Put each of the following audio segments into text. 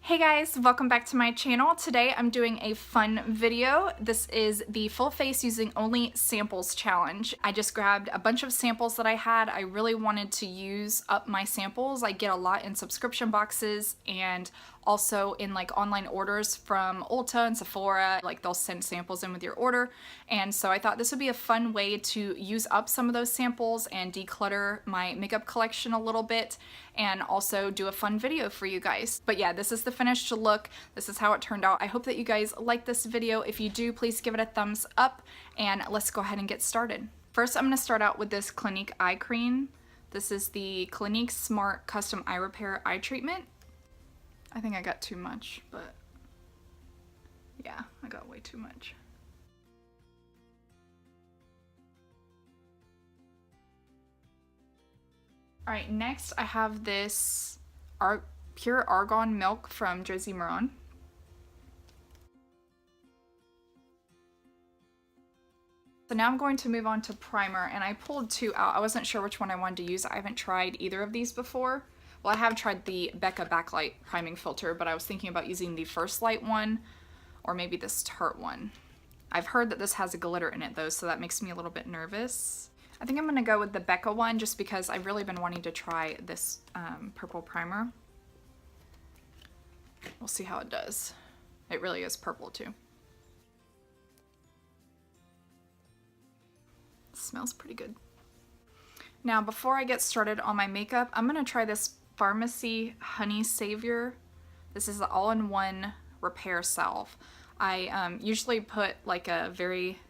Hey guys, welcome back to my channel. Today I'm doing a fun video. This is the full face using only samples challenge. I just grabbed a bunch of samples that I had. I really wanted to use up my samples. I get a lot in subscription boxes and also in like online orders from Ulta and Sephora. Like they'll send samples in with your order. And so I thought this would be a fun way to use up some of those samples and declutter my makeup collection a little bit and also do a fun video for you guys. But yeah, this is the finished look. This is how it turned out. I hope that you guys like this video. If you do, please give it a thumbs up and let's go ahead and get started. First, I'm gonna start out with this Clinique eye cream. This is the Clinique Smart Custom Eye Repair Eye Treatment. I think I got too much, but yeah, I got way too much. All right, next I have this pure argan milk from Josie Moran. So now I'm going to move on to primer, and I pulled two out. I wasn't sure which one I wanted to use. I haven't tried either of these before. Well, I have tried the Becca Backlight Priming Filter, but I was thinking about using the First Light one or maybe this Tarte one. I've heard that this has a glitter in it though, so that makes me a little bit nervous. I think I'm gonna go with the Becca one just because I've really been wanting to try this purple primer. We'll see how it does. It really is purple too. It smells pretty good. Now before I get started on my makeup, I'm gonna try this Farmacy Honey Savior. This is the all-in-one repair salve. I usually put like a very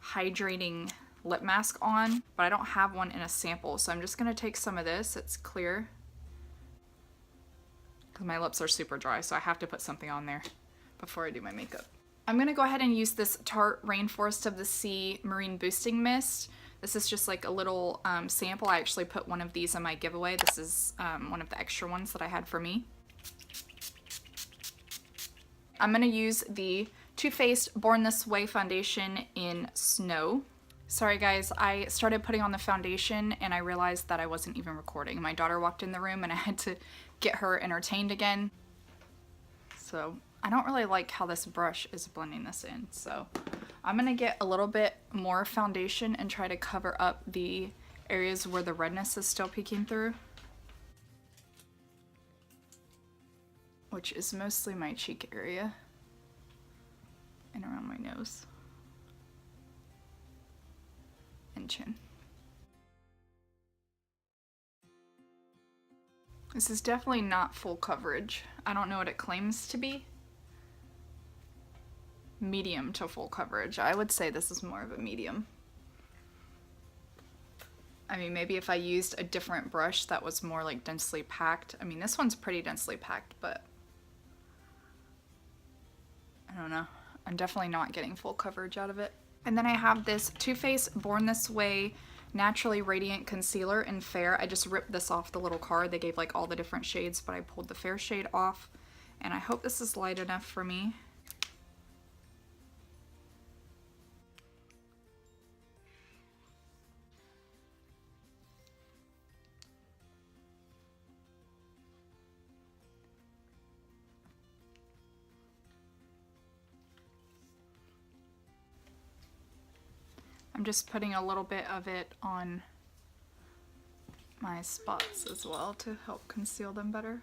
hydrating lip mask on, but I don't have one in a sample, so I'm just gonna take some of this. It's clear because my lips are super dry, so I have to put something on there before I do my makeup. I'm gonna go ahead and use this Tarte Rainforest of the Sea Marine Boosting Mist. This is just like a little sample. I actually put one of these in my giveaway. This is one of the extra ones that I had for me. I'm gonna use the Too Faced Born This Way foundation in Snow. Sorry guys, I started putting on the foundation and I realized that I wasn't even recording. My daughter walked in the room and I had to get her entertained again. So I don't really like how this brush is blending this in, so I'm gonna get a little bit more foundation and try to cover up the areas where the redness is still peeking through, which is mostly my cheek area and around my nose and chin. This is definitely not full coverage. I don't know what it claims to be. Medium to full coverage. I would say this is more of a medium. I mean, maybe if I used a different brush that was more like densely packed. I mean, this one's pretty densely packed, but I don't know. I'm definitely not getting full coverage out of it. And then I have this Too Faced Born This Way Naturally Radiant Concealer in Fair. I just ripped this off the little card. They gave like all the different shades, but I pulled the fair shade off. And I hope this is light enough for me. I'm just putting a little bit of it on my spots as well to help conceal them better.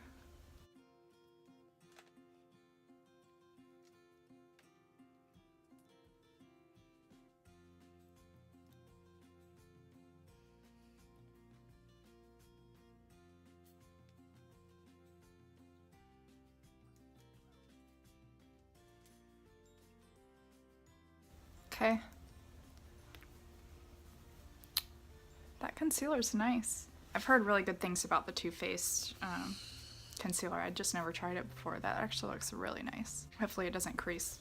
Okay. That concealer's nice. I've heard really good things about the Too Faced concealer. I just never tried it before. That actually looks really nice. Hopefully it doesn't crease.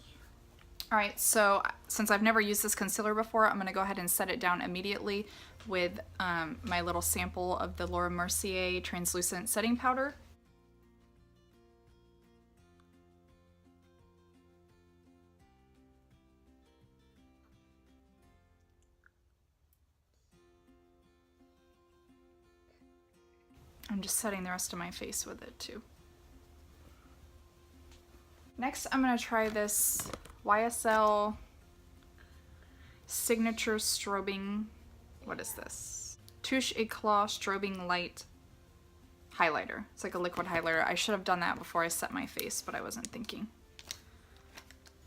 Alright, so since I've never used this concealer before, I'm going to go ahead and set it down immediately with my little sample of the Laura Mercier Translucent Setting Powder. I'm just setting the rest of my face with it too. Next, I'm gonna try this YSL Signature Strobing, what is this? Touché Eclat Strobing Light Highlighter. It's like a liquid highlighter. I should have done that before I set my face, but I wasn't thinking.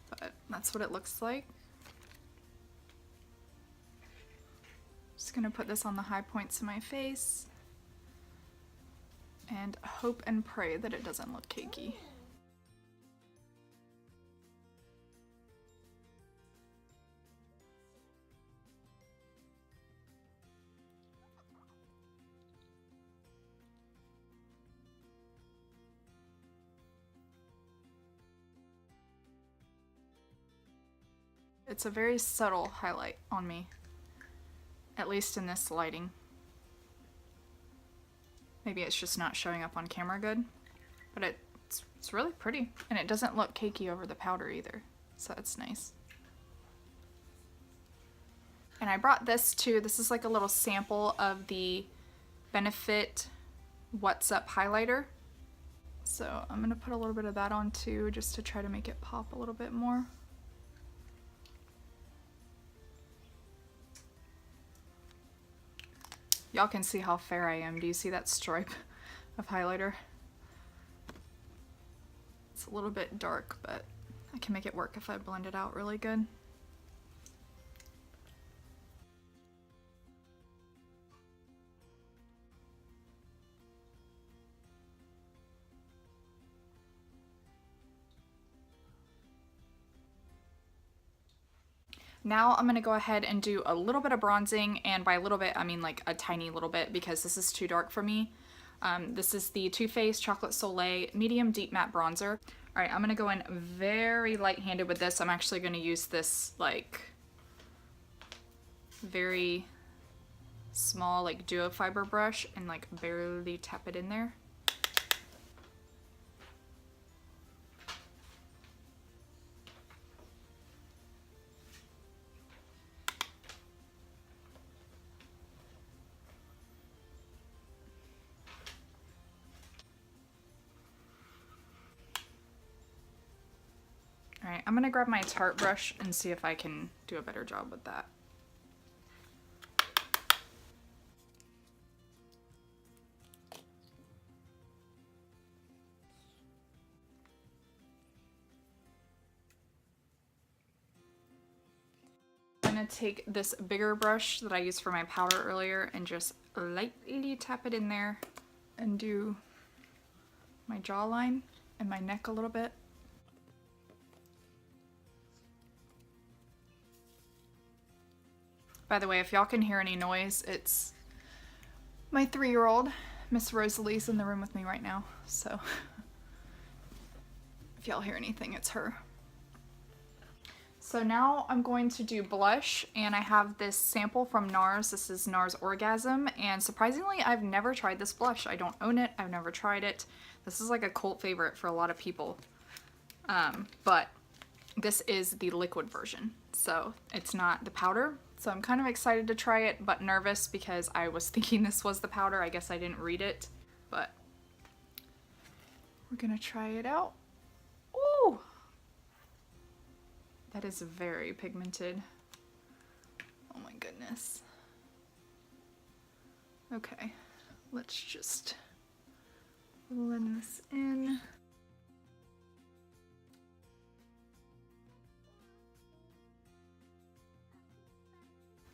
But that's what it looks like. Just gonna put this on the high points of my face and hope and pray that it doesn't look cakey. It's a very subtle highlight on me, at least in this lighting. Maybe it's just not showing up on camera good, but it's really pretty, and it doesn't look cakey over the powder either, so that's nice. And I brought this too. This is like a little sample of the Benefit What's Up highlighter. So I'm gonna put a little bit of that on too, just to try to make it pop a little bit more. Y'all can see how fair I am. Do you see that stripe of highlighter? It's a little bit dark, but I can make it work if I blend it out really good. Now I'm gonna go ahead and do a little bit of bronzing, and by a little bit I mean like a tiny little bit because this is too dark for me. This is the Too Faced Chocolate Soleil Medium Deep Matte Bronzer. Alright, I'm gonna go in very light-handed with this. I'm actually gonna use this like very small like duo fiber brush and like barely tap it in there. Alright, I'm gonna grab my Tarte brush and see if I can do a better job with that. I'm gonna take this bigger brush that I used for my powder earlier and just lightly tap it in there and do my jawline and my neck a little bit. By the way, if y'all can hear any noise, it's my 3-year-old, Miss Rosalie's in the room with me right now, so if y'all hear anything, it's her. So now I'm going to do blush, and I have this sample from NARS. This is NARS Orgasm, and surprisingly, I've never tried this blush. I don't own it. I've never tried it. This is like a cult favorite for a lot of people, but this is the liquid version, so it's not the powder. So I'm kind of excited to try it, but nervous because I was thinking this was the powder. I guess I didn't read it, but we're gonna try it out. Ooh! That is very pigmented. Oh my goodness. Okay, let's just blend this in.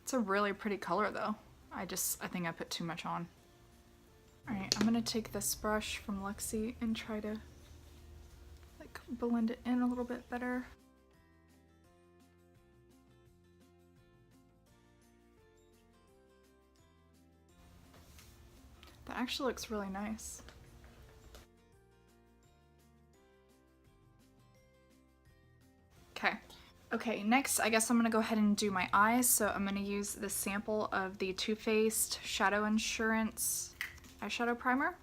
It's a really pretty color though. I think I put too much on. Alright, I'm gonna take this brush from Lexi and try to like blend it in a little bit better. That actually looks really nice. Okay. Okay, next I guess I'm gonna go ahead and do my eyes. So I'm gonna use this sample of the Too Faced Shadow Insurance eyeshadow primer.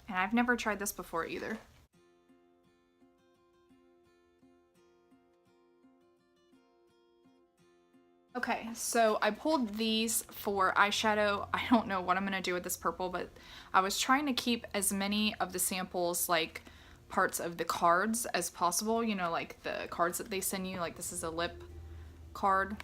And I've never tried this before either. Okay, so I pulled these for eyeshadow. I don't know what I'm gonna do with this purple, but I was trying to keep as many of the samples like parts of the cards as possible, you know, like the cards that they send you, like this is a lip card.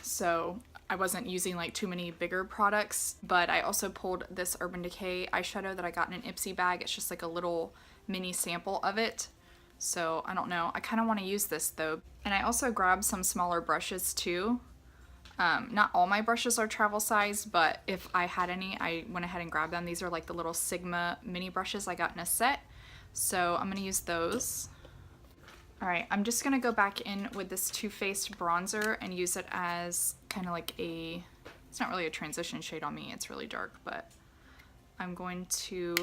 So I wasn't using like too many bigger products, but I also pulled this Urban Decay eyeshadow that I got in an Ipsy bag. It's just like a little mini sample of it. So I don't know, I kind of want to use this though. And I also grabbed some smaller brushes too. Not all my brushes are travel size, but if I had any, I went ahead and grabbed them. These are like the little Sigma mini brushes I got in a set. So I'm gonna use those. All right, I'm just gonna go back in with this Too Faced bronzer and use it as kind of like a, it's not really a transition shade on me, it's really dark, but I'm going to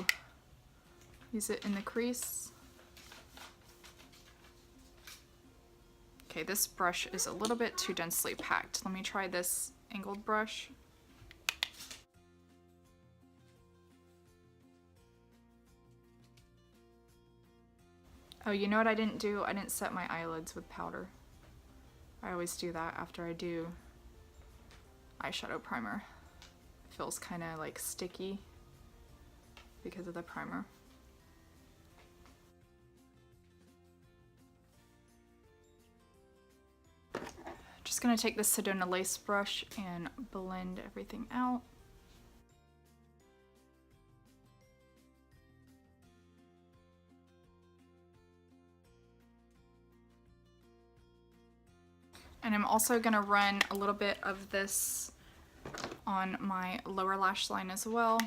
use it in the crease. Okay, this brush is a little bit too densely packed. Let me try this angled brush. Oh, you know what I didn't do? I didn't set my eyelids with powder. I always do that after I do eyeshadow primer. It feels kind of like sticky because of the primer. Just gonna take this Sedona lace brush and blend everything out. And I'm also gonna run a little bit of this on my lower lash line as well.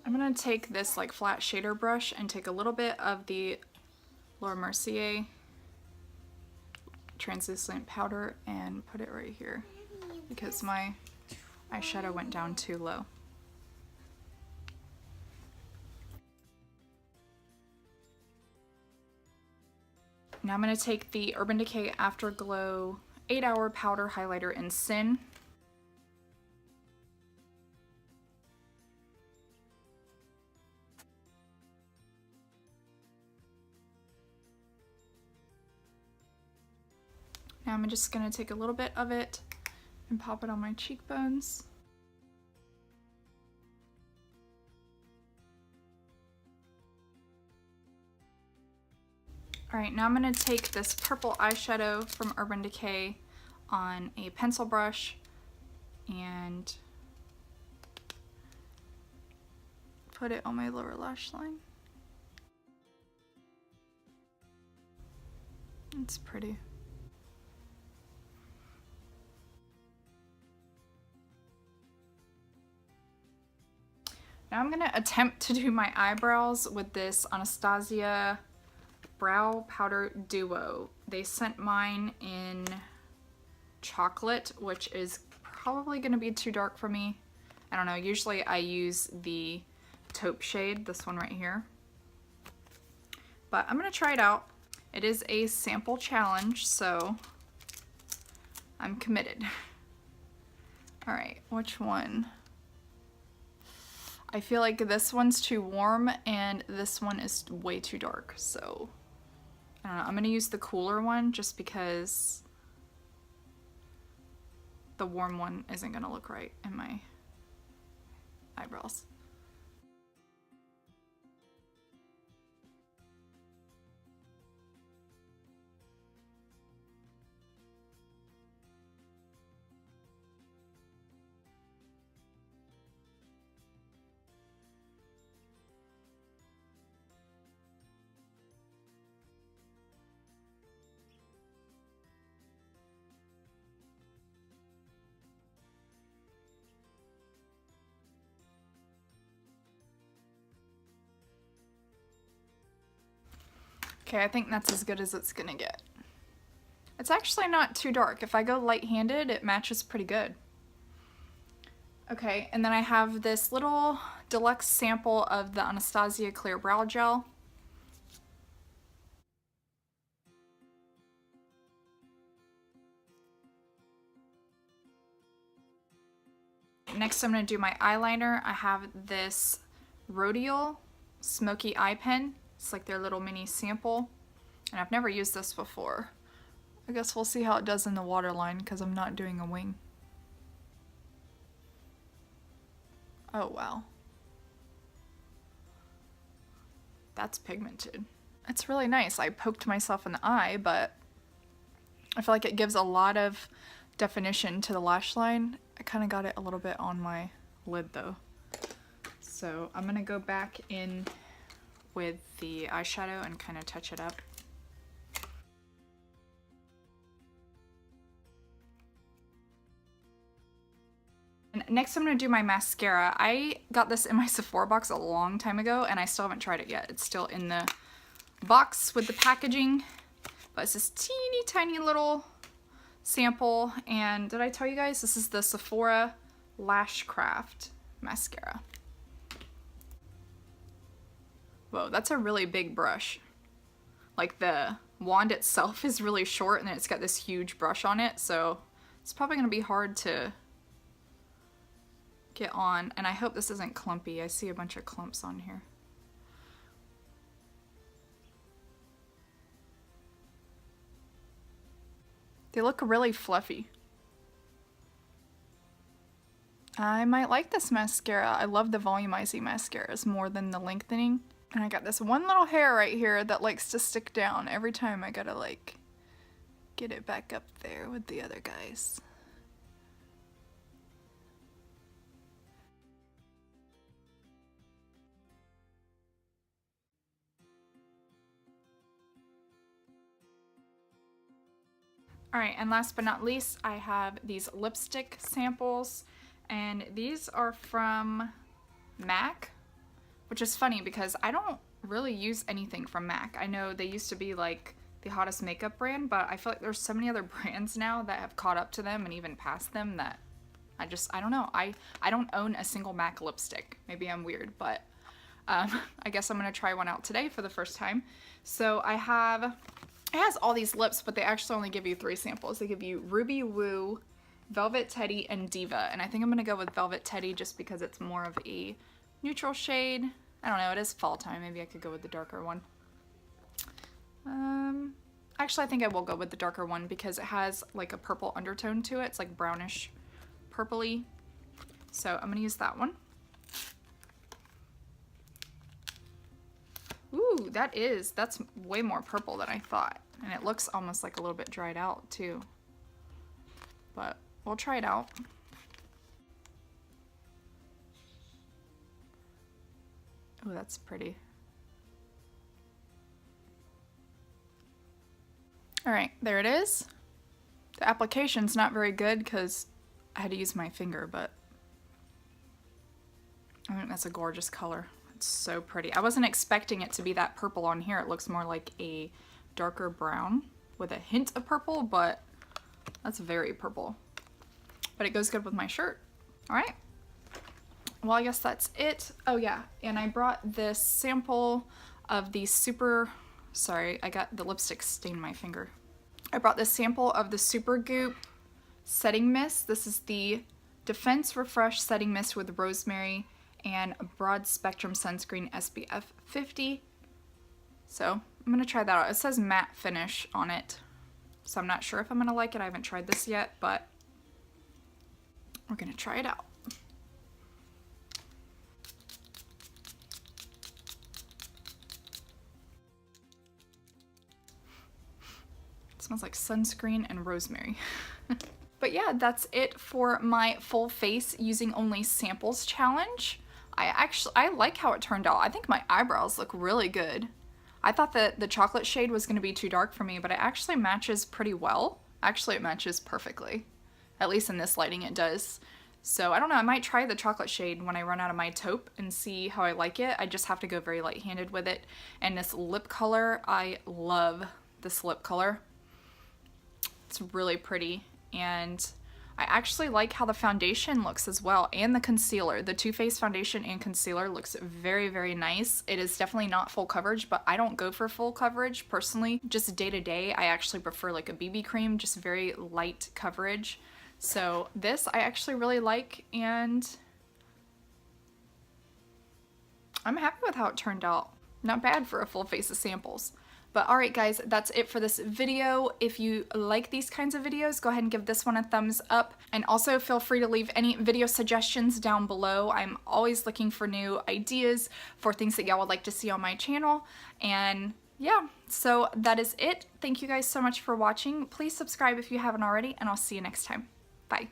I'm gonna take this like flat shader brush and take a little bit of the Mercier translucent powder and put it right here because my eyeshadow went down too low. Now I'm going to take the Urban Decay Afterglow 8-Hour Powder Highlighter in Sin. Now I'm just going to take a little bit of it and pop it on my cheekbones. Alright, now I'm going to take this purple eyeshadow from Urban Decay on a pencil brush and put it on my lower lash line. It's pretty. Now I'm going to attempt to do my eyebrows with this Anastasia Brow Powder Duo. They sent mine in chocolate, which is probably going to be too dark for me. I don't know, usually I use the taupe shade, this one right here. But I'm going to try it out. It is a sample challenge, so I'm committed. Alright, which one? I feel like this one's too warm and this one is way too dark, so I don't know. I'm going to use the cooler one just because the warm one isn't going to look right in my eyebrows. Okay, I think that's as good as it's gonna get. It's actually not too dark. If I go light-handed, it matches pretty good. Okay, and then I have this little deluxe sample of the Anastasia Clear Brow Gel. Next, I'm gonna do my eyeliner. I have this Rodial Smoky Eye Pen. It's like their little mini sample, and I've never used this before. I guess we'll see how it does in the waterline because I'm not doing a wing. Oh wow. That's pigmented. It's really nice. I poked myself in the eye, but I feel like it gives a lot of definition to the lash line. I kind of got it a little bit on my lid though. So I'm gonna go back in with the eyeshadow and kind of touch it up. And next I'm gonna do my mascara. I got this in my Sephora box a long time ago and I still haven't tried it yet. It's still in the box with the packaging, but it's this teeny tiny little sample. And did I tell you guys this is the Sephora Lash Craft mascara? Whoa, that's a really big brush. Like the wand itself is really short and then it's got this huge brush on it, so it's probably gonna be hard to get on. And I hope this isn't clumpy. I see a bunch of clumps on here. They look really fluffy. I might like this mascara. I love the volumizing mascaras more than the lengthening. And I got this one little hair right here that likes to stick down every time. I gotta like get it back up there with the other guys. Alright, and last but not least, I have these lipstick samples, and these are from MAC, which is funny because I don't really use anything from MAC. I know they used to be like the hottest makeup brand, but I feel like there's so many other brands now that have caught up to them and even passed them that I don't know. I don't own a single MAC lipstick. Maybe I'm weird, but I guess I'm gonna try one out today for the first time. So I have... It has all these lips, but they actually only give you 3 samples. They give you Ruby Woo, Velvet Teddy, and Diva. And I think I'm going to go with Velvet Teddy just because it's more of a neutral shade. I don't know, it is fall time. Maybe I could go with the darker one. Actually, I think I will go with the darker one because it has like a purple undertone to it. It's like brownish purpley. So I'm going to use that one. Ooh, that's way more purple than I thought. And it looks almost like a little bit dried out too. But we'll try it out. Oh, that's pretty. Alright, there it is. The application's not very good because I had to use my finger, but I think that's a gorgeous color. It's so pretty. I wasn't expecting it to be that purple on here. It looks more like a darker brown with a hint of purple, but that's very purple. But it goes good with my shirt. All right. Well, I guess that's it. Oh yeah, and I brought this sample of the sorry, I got the lipstick stained my finger. I brought this sample of the Super Goop setting mist. This is the Defense Refresh Setting Mist with Rosemary and a broad spectrum sunscreen SPF 50. So I'm gonna try that out. It says matte finish on it, so I'm not sure if I'm gonna like it. I haven't tried this yet, but we're gonna try it out. It smells like sunscreen and rosemary. But yeah, that's it for my full face using only samples challenge. I like how it turned out. I think my eyebrows look really good. I thought that the chocolate shade was going to be too dark for me, but it actually matches pretty well. Actually, it matches perfectly. At least in this lighting it does. So I don't know, I might try the chocolate shade when I run out of my taupe and see how I like it. I just have to go very light-handed with it. And this lip color, I love this lip color. It's really pretty. And I actually like how the foundation looks as well, and the concealer. The Too Faced foundation and concealer looks very, very nice. It is definitely not full coverage, but I don't go for full coverage personally. Just day to day, I actually prefer like a BB cream, just very light coverage. So this I actually really like, and I'm happy with how it turned out. Not bad for a full face of samples. But alright guys, that's it for this video. If you like these kinds of videos, go ahead and give this one a thumbs up. And also feel free to leave any video suggestions down below. I'm always looking for new ideas for things that y'all would like to see on my channel. And yeah, so that is it. Thank you guys so much for watching. Please subscribe if you haven't already, and I'll see you next time. Bye.